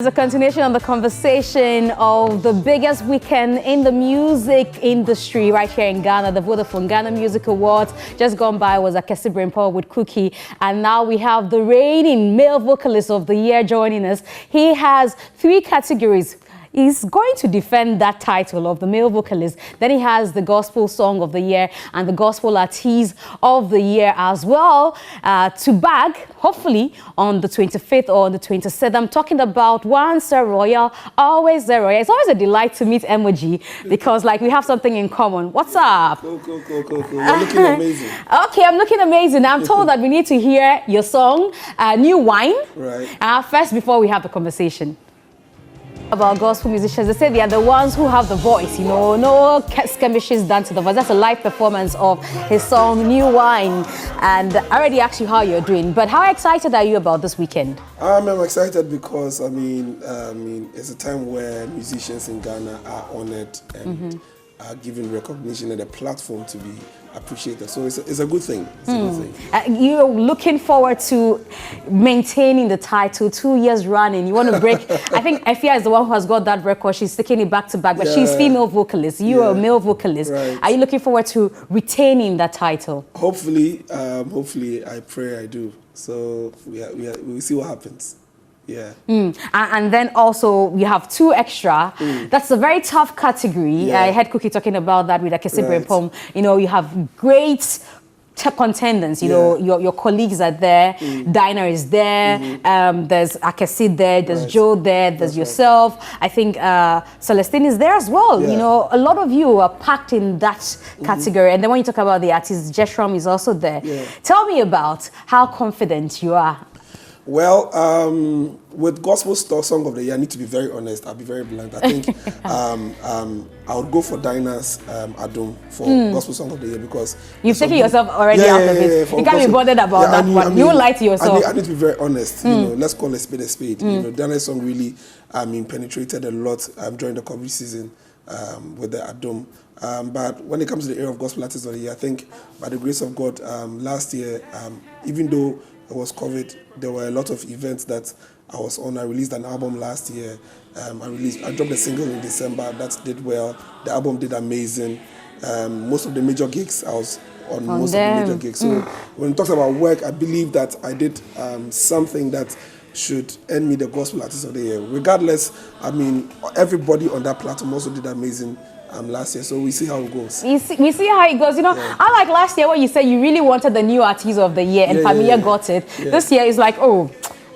It's a continuation of the conversation of the biggest weekend in the music industry right here in Ghana, the Vodafone Ghana Music Awards. Just gone by was Akesi Brainpower with Cookie, and now we have the reigning male vocalist of the year joining us. He has 3 categories. He's going to defend that title of the male vocalist. Then he has the gospel song of the year and the gospel artist of the year as well to bag, hopefully, on the 25th or on the 27th. I'm talking about one Sir Royal, always Sir Royal. It's always a delight to meet MOG because, like, we have something in common. What's up? Cool. You're looking amazing. Okay, I'm looking amazing. I'm told that we need to hear your song, New Wine. Right. First, before we have the conversation about gospel musicians, they say they are the ones who have the voice, you know, no skirmishes done to the voice. That's a live performance of his song New Wine, and I already asked you how you're doing, but how excited are you about this weekend? I'm excited because I mean it's a time where musicians in Ghana are honored and are given recognition and a platform to be appreciated. So it's a good thing. It's a good thing. You're looking forward to maintaining the title 2 years running. You want to break. I think Efia is the one who has got that record. She's taking it back to back, but she's female vocalist. You are a male vocalist. Right. Are you looking forward to retaining that title? Hopefully, I pray I do. So we'll see what happens. Yeah. And then also you have 2 extra. That's a very tough category. Yeah. I heard Cookie talking about that with Akesi Brainpower. You know, you have great contenders. You know, your colleagues are there. Dinah is there. There's Akesi there. There's Joe there. There's yourself. I think Celestine is there as well. You know, a lot of you are packed in that category. And then when you talk about the artists, Jeshram is also there. Tell me about how confident you are. Well, with Gospel Song of the Year, I need to be very honest. I'll be very blunt. I think I would go for Dinah's Adum for Gospel Song of the Year because... You've taken yourself already out of it. You can't be bothered about that one. You lie to yourself. I need to be very honest. You know, let's call a spade a spade. You know, Dinah's song really, penetrated a lot during the COVID season with the Adum. But when it comes to the era of Gospel Artists of the Year, I think by the grace of God, last year, even though it was COVID, there were a lot of events that I was on. I released an album last year. I dropped a single in December that did well. The album did amazing. Most of the major gigs, I was on most of the major gigs. So when it talks about work, I believe that I did something that should earn me the Gospel Artist of the Year. Regardless, everybody on that platform also did amazing last year, so we see how it goes. We see how it goes. You know, I like last year when you said you really wanted the new artist of the year, and Familia got it. This year is like, oh,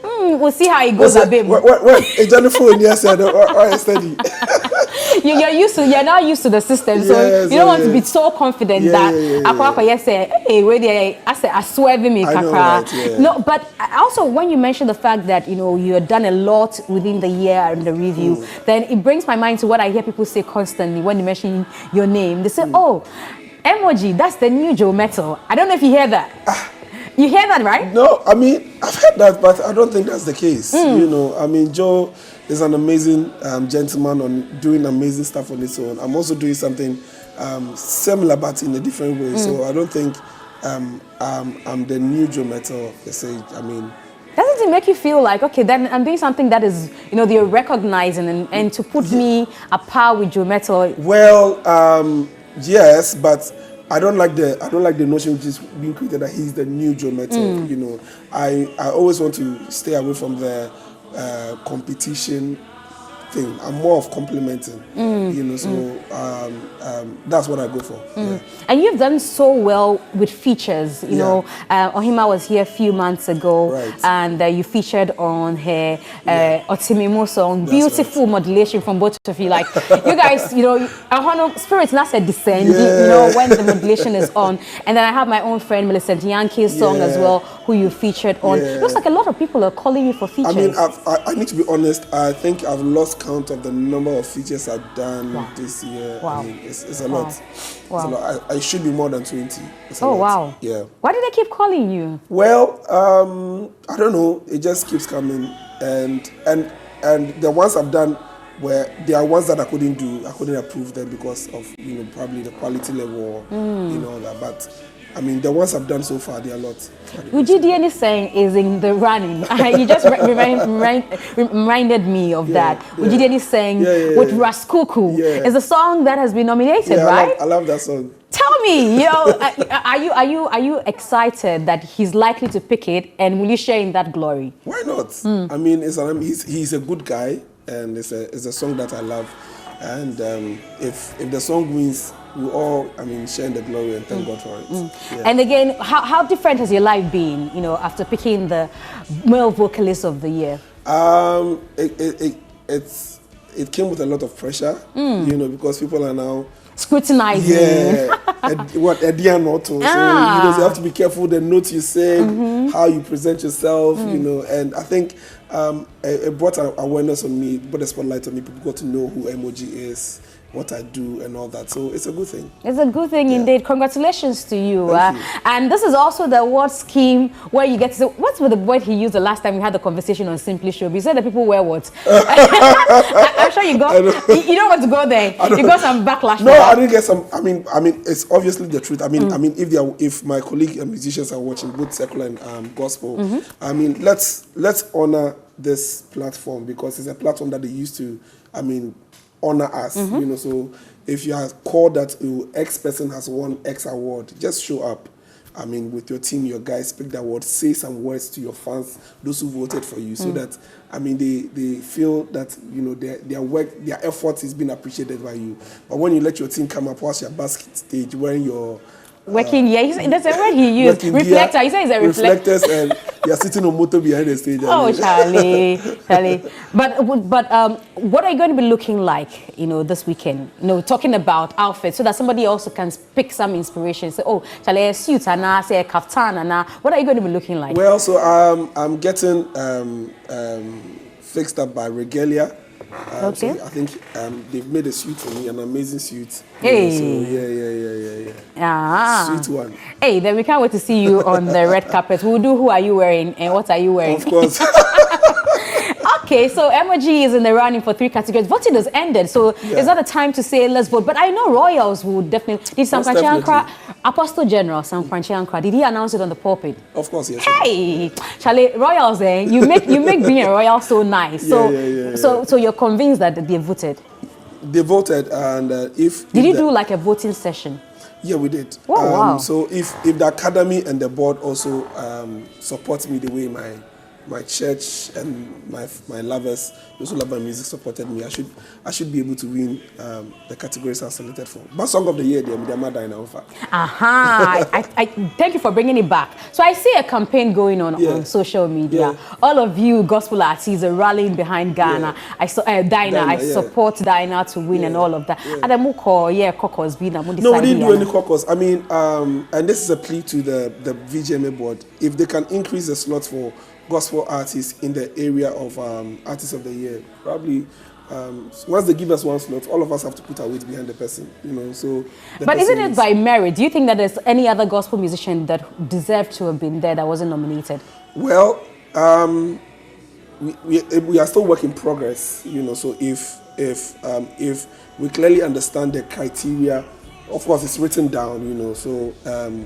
we'll see how it goes a bit. A Jennifer, yes, or steady. You're now used to the system, so you don't want to be so confident that I swear me. No, but also when you mention the fact that you have done a lot within the year in the review, then it brings my mind to what I hear people say constantly when you mention your name. They say, "Oh, MOG, that's the new Joe Metal." I don't know if you hear that. You hear that, right? No, I've heard that, but I don't think that's the case. You know, Joe is an amazing gentleman on doing amazing stuff on his own. I'm also doing something similar, but in a different way. So I don't think I'm the new Joe Metal. They say, doesn't it make you feel like, okay, then I'm doing something that is, they're recognizing and to put me apart with Joe Metal? Well, yes, but I don't like the notion which is being created that he's the new Joe Metal. You know, I always want to stay away from the competition thing. I'm more of complimenting. You know, so that's what I go for. And you've done so well with features. You know, Ohima was here a few months ago, and you featured on her Otimimo song. Beautiful modulation from both of you. Like you guys, spirits not a descend. You know, when the modulation is on. And then I have my own friend Millicent Yankee's song as well, who you featured on. It looks like a lot of people are calling you for features. I need to be honest. I think I've lost count of the number of features I've done this year. It's a lot. It's a lot. I should be more than 20. It's a lot. Wow. Yeah. Why do they keep calling you? Well, I don't know. It just keeps coming, and the ones I've done there are ones that I couldn't do. I couldn't approve them because of probably the quality level, all that. But I mean, the ones I've done so far, they are a lot. VGMA saying is in the running. You just reminded me of that. VGMA saying with Raskuku is a song that has been nominated, right? I love that song. Tell me, are you excited that he's likely to pick it, and will you share in that glory? Why not? I mean, he's a good guy, and it's a song that I love. And if the song wins, we all, I mean, share in the glory and thank God for it. Yeah. And again, how different has your life been, after picking the male vocalist of the year? It came with a lot of pressure, because people are now scrutinizing. Yeah, a dear note. So you have to be careful the notes you say, how you present yourself, and I think it brought awareness on me, brought a spotlight on me. People got to know who MOG is, what I do, and all that. So it's a good thing. It's a good thing indeed. Congratulations to you. Thank you. And this is also the award scheme where you get to say, what's with the word he used the last time we had the conversation on Simply Show? He said that people wear what? I'm sure you got, you don't want to go there. You got some backlash. No, I didn't get some, I mean, it's obviously the truth. I mean, if my colleague and musicians are watching both secular and gospel, I mean, let's honor this platform, because it's a platform that they used to, honor us, so if you are called that X person has won X award, just show up. I mean, with your team, your guys, pick the award, say some words to your fans, those who voted for you, so that, they feel that, their work, their effort is being appreciated by you. But when you let your team come up whilst your basket stage, wearing your working that's a word he used. Reflector. He says it's a reflector. Reflectors, and you're sitting on motor behind the stage. Oh, Charlie. But what are you going to be looking like, this weekend? Talking about outfits, so that somebody also can pick some inspiration. Say, oh, Charlie, a suit and I say a kaftan and what are you going to be looking like? Well, so I'm getting fixed up by Regalia. Okay. So I think they've made a suit for me, an amazing suit. Hey. So Sweet one. Hey, then we can't wait to see you on the red carpet. We'll do who are you wearing and what are you wearing? Of course. Okay, so MOG is in the running for 3 categories. Voting has ended, so it's not a time to say let's vote. But I know Royals would definitely. Did Sam Kwanchiankra, Apostle General Sam Kwanchiankra, did he announce it on the pulpit? Of course, yes. Hey, Charlie, Royals, you make being a Royal so nice. So you're convinced that they voted? They voted, and did you do like a voting session? Yeah, we did. Oh, wow. So if the academy and the board also supports me the way my church and my lovers, those who love my music, supported me, I should be able to win the categories I'm selected for. But Song of the Year, the Dina. I thank you for bringing it back. So I see a campaign going on social media. All of you gospel artists are rallying behind Ghana. I saw Dinah. I support Dinah to win and all of that. And caucus being no, we didn't do any caucus. I mean, and this is a plea to the VGMA board. If they can increase the slots for gospel artists in the area of Artists of the Year, probably once they give us one slot, all of us have to put our weight behind the person, so. But isn't it by merit? Do you think that there's any other gospel musician that deserved to have been there that wasn't nominated? Well, we are still work in progress, so if we clearly understand the criteria, of course it's written down, so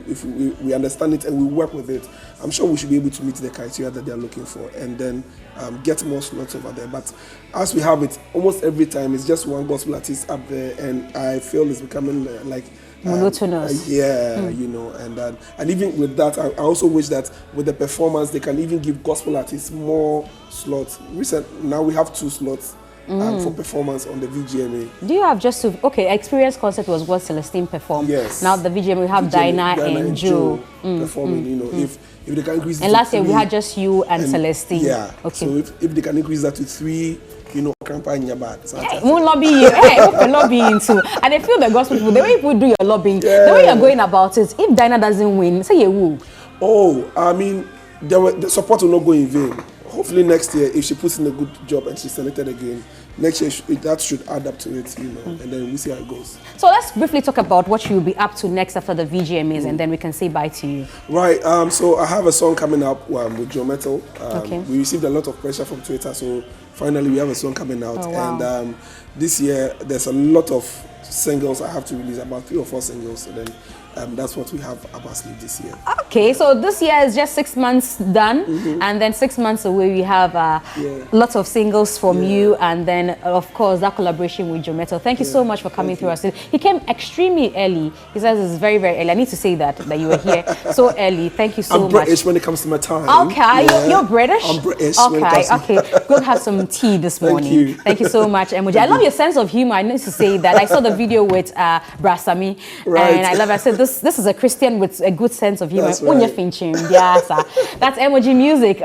if we understand it and we work with it, I'm sure we should be able to meet the criteria that they're looking for, and then get more slots over there. But as we have it, almost every time it's just one gospel artist up there, and I feel it's becoming monotonous. And even with that, I also wish that with the performance they can even give gospel artists more slots. Now we have 2 slots. For performance on the VGMA. Do you have just Experience concert was what Celestine performed. Yes. Now the VGMA we have Dinah and Joe performing. If they can increase. And last year we had just you and Celestine. Yeah. Okay. So if they can increase that to 3, campaign bad. We'll lobby you. We'll lobbying too. And I feel the gospel people, the way people do your lobbying, the way you're going about it. If Dinah doesn't win, say you will. Oh, I mean, the support will not go in vain. Hopefully next year, if she puts in a good job and she's selected again, next year that should add up to it, and then we see how it goes. So let's briefly talk about what you'll be up to next after the VGMAs, and then we can say bye to you. Right. So I have a song coming up with Joe Metal. We received a lot of pressure from Twitter, so finally we have a song coming out. Oh, wow. And this year there's a lot of singles. I have to release about 3 or 4 singles. So then that's what we have up our sleeve this year. Okay, so this year is just 6 months done, and then 6 months away we have lots of singles from you, and then of course that collaboration with Jometto. Thank you so much for coming through us. He came extremely early. He says it's very, very early. I need to say that you were here so early. Thank you so much. I'm British when it comes to my time. Okay, you're British? I'm British. Okay. Go have some tea this morning. Thank you so much, MOG. I love your sense of humor. I need to say that. I saw the video with Brasami, and I love it. I said this is a Christian with a good sense of humor. That's right. That's MOG Music.